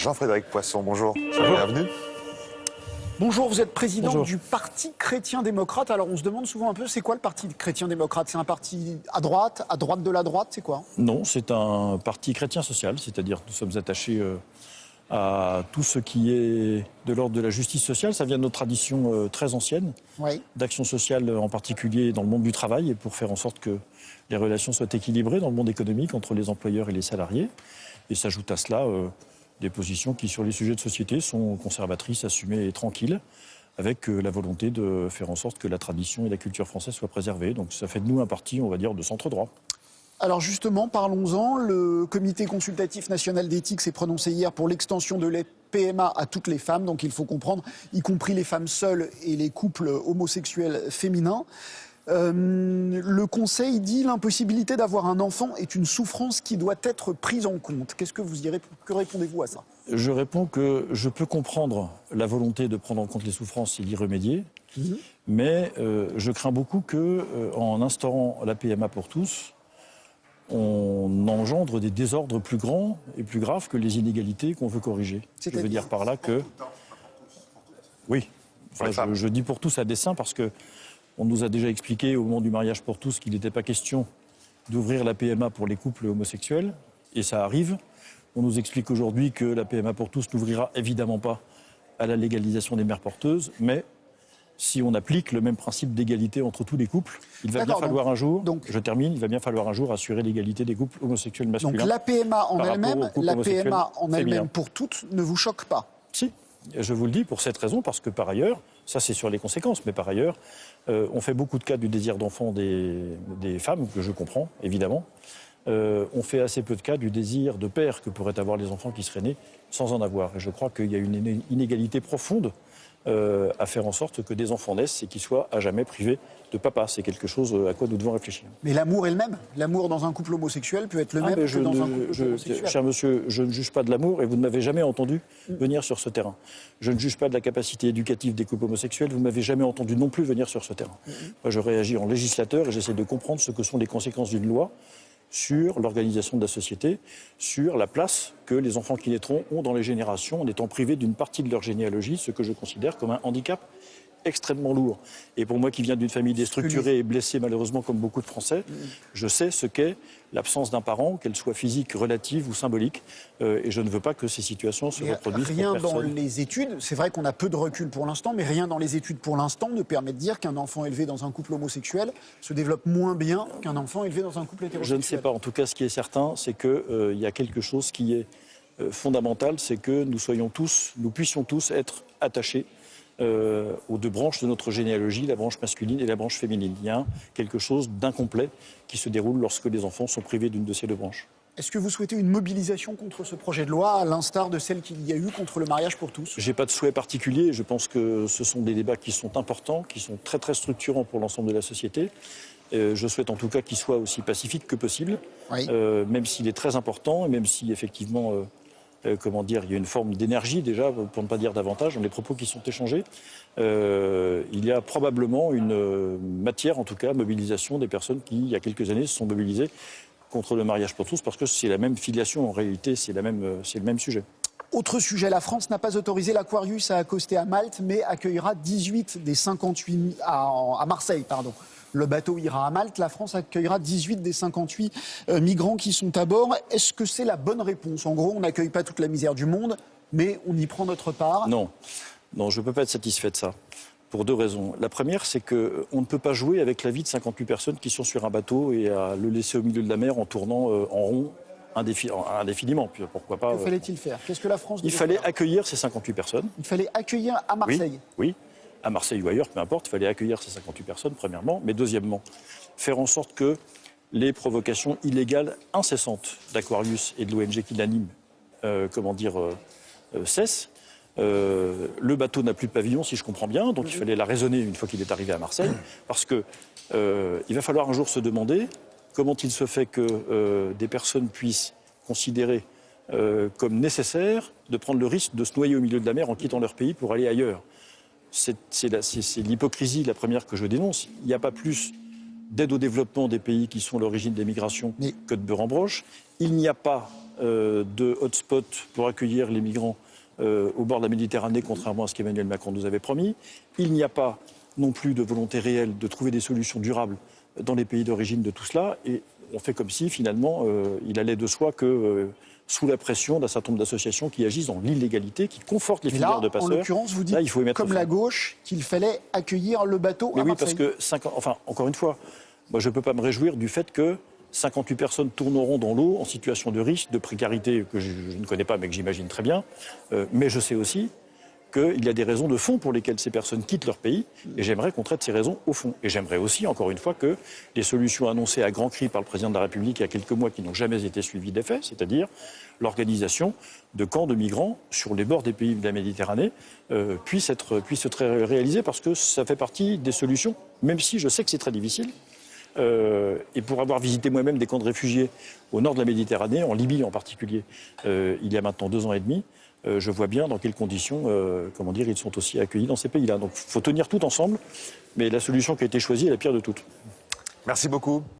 Jean-Frédéric Poisson, bonjour. Bienvenue. Bonjour, vous êtes président du Parti chrétien-démocrate. Alors on se demande souvent un peu, c'est quoi le Parti chrétien-démocrate? C'est un parti à droite de la droite, c'est quoi? Non, c'est un parti chrétien-social, c'est-à-dire que nous sommes attachés à tout ce qui est de l'ordre de la justice sociale. Ça vient de notre tradition très ancienne, d'action sociale en particulier dans le monde du travail, et pour faire en sorte que les relations soient équilibrées dans le monde économique entre les employeurs et les salariés. Et s'ajoute à cela des positions qui, sur les sujets de société, sont conservatrices, assumées et tranquilles, avec la volonté de faire en sorte que la tradition et la culture française soient préservées. Donc ça fait de nous un parti, on va dire, de centre-droit. Alors justement, parlons-en. Le Comité consultatif national d'éthique s'est prononcé hier pour l'extension de la PMA à toutes les femmes. Donc il faut comprendre, y compris les femmes seules et les couples homosexuels féminins. Le Conseil dit l'impossibilité d'avoir un enfant est une souffrance qui doit être prise en compte. Que répondez-vous à ça? Je réponds que je peux comprendre la volonté de prendre en compte les souffrances et d'y remédier, mais je crains beaucoup qu'en instaurant la PMA pour tous, on engendre des désordres plus grands et plus graves que les inégalités qu'on veut corriger. Je veux dire par là que... Oui, enfin, je dis pour tous à dessein parce que on nous a déjà expliqué au moment du mariage pour tous qu'il n'était pas question d'ouvrir la PMA pour les couples homosexuels, et ça arrive. On nous explique aujourd'hui que la PMA pour tous n'ouvrira évidemment pas à la légalisation des mères porteuses, mais si on applique le même principe d'égalité entre tous les couples, il va bien falloir un jour, il va bien falloir un jour assurer l'égalité des couples homosexuels masculins. Donc la PMA en elle-même pour toutes ne vous choque pas? Si, je vous le dis pour cette raison, parce que par ailleurs, ça c'est sur les conséquences, mais par ailleurs, on fait beaucoup de cas du désir d'enfant des femmes, que je comprends, évidemment. On fait assez peu de cas du désir de père que pourraient avoir les enfants qui seraient nés sans en avoir. Et je crois qu'il y a une inégalité profonde à faire en sorte que des enfants naissent et qu'ils soient à jamais privés de papa. C'est quelque chose à quoi nous devons réfléchir. Mais l'amour est le même. L'amour dans un couple homosexuel peut être le même que dans un couple hétérosexuel. Cher monsieur, je ne juge pas de l'amour et vous ne m'avez jamais entendu venir sur ce terrain. Je ne juge pas de la capacité éducative des couples homosexuels. Vous ne m'avez jamais entendu non plus venir sur ce terrain. Moi, je réagis en législateur et j'essaie de comprendre ce que sont les conséquences d'une loi sur l'organisation de la société, sur la place que les enfants qui naîtront ont dans les générations en étant privés d'une partie de leur généalogie, ce que je considère comme un handicap extrêmement lourd. Et pour moi qui viens d'une famille déstructurée et blessée malheureusement comme beaucoup de Français, je sais ce qu'est l'absence d'un parent, qu'elle soit physique, relative ou symbolique. Et je ne veux pas que ces situations se reproduisent. Rien dans les études, c'est vrai qu'on a peu de recul pour l'instant, mais rien dans les études pour l'instant ne permet de dire qu'un enfant élevé dans un couple homosexuel se développe moins bien qu'un enfant élevé dans un couple hétérosexuel. Je ne sais pas. En tout cas, ce qui est certain, c'est qu'il y a quelque chose qui est fondamental, c'est que nous puissions tous être attachés aux deux branches de notre généalogie, la branche masculine et la branche féminine. Il y a quelque chose d'incomplet qui se déroule lorsque les enfants sont privés d'une de ces deux branches. Est-ce que vous souhaitez une mobilisation contre ce projet de loi, à l'instar de celle qu'il y a eu contre le mariage pour tous? Je n'ai pas de souhait particulier. Je pense que ce sont des débats qui sont importants, qui sont très très structurants pour l'ensemble de la société. Je souhaite en tout cas qu'il soit aussi pacifique que possible, même s'il est très important et même si effectivement... il y a une forme d'énergie déjà, pour ne pas dire davantage, dans les propos qui sont échangés. Il y a probablement une matière, en tout cas, mobilisation des personnes qui, il y a quelques années, se sont mobilisées contre le mariage pour tous, parce que c'est la même filiation, en réalité, c'est le même sujet. Autre sujet, la France n'a pas autorisé l'Aquarius à accoster à Malte, mais accueillera 18 des 58... à Marseille, pardon. Le bateau ira à Malte, la France accueillera 18 des 58 migrants qui sont à bord. Est-ce que c'est la bonne réponse? En gros, on n'accueille pas toute la misère du monde, mais on y prend notre part. Non, je ne peux pas être satisfait de ça, pour deux raisons. La première, c'est qu'on ne peut pas jouer avec la vie de 58 personnes qui sont sur un bateau et à le laisser au milieu de la mer en tournant en rond indéfiniment. Puis pourquoi pas, que fallait-il faire? Qu'est-ce que la France devait Il fallait faire accueillir ces 58 personnes. Il fallait accueillir à Marseille. Oui. À Marseille ou ailleurs, peu importe, il fallait accueillir ces 58 personnes, premièrement. Mais deuxièmement, faire en sorte que les provocations illégales incessantes d'Aquarius et de l'ONG qui l'anime, cessent. Le bateau n'a plus de pavillon, si je comprends bien, donc il fallait la raisonner une fois qu'il est arrivé à Marseille, parce que il va falloir un jour se demander comment il se fait que des personnes puissent considérer comme nécessaire de prendre le risque de se noyer au milieu de la mer en quittant leur pays pour aller ailleurs. C'est l'hypocrisie la première que je dénonce. Il n'y a pas plus d'aide au développement des pays qui sont l'origine des migrations que de beurre en broche. Il n'y a pas de hotspot pour accueillir les migrants au bord de la Méditerranée, contrairement à ce qu'Emmanuel Macron nous avait promis. Il n'y a pas non plus de volonté réelle de trouver des solutions durables dans les pays d'origine de tout cela. Et on fait comme si, finalement, il allait de soi que, sous la pression d'un certain nombre d'associations qui agissent dans l'illégalité, qui confortent les filières de passeurs... En l'occurrence, vous dites, là, il faut comme la gauche, qu'il fallait accueillir le bateau à Marseille. Mais oui, parce que, encore une fois, moi, je ne peux pas me réjouir du fait que 58 personnes tourneront dans l'eau en situation de risque, de précarité que je ne connais pas, mais que j'imagine très bien. Mais je sais aussi qu'il y a des raisons de fond pour lesquelles ces personnes quittent leur pays. Et j'aimerais qu'on traite ces raisons au fond. Et j'aimerais aussi, encore une fois, que les solutions annoncées à grands cris par le président de la République il y a quelques mois qui n'ont jamais été suivies d'effet, c'est-à-dire l'organisation de camps de migrants sur les bords des pays de la Méditerranée, puissent être réalisées parce que ça fait partie des solutions, même si je sais que c'est très difficile. Et pour avoir visité moi-même des camps de réfugiés au nord de la Méditerranée, en Libye en particulier, il y a maintenant 2 ans et demi, je vois bien dans quelles conditions, ils sont aussi accueillis dans ces pays-là. Donc il faut tenir tout ensemble, mais la solution qui a été choisie est la pire de toutes. Merci beaucoup.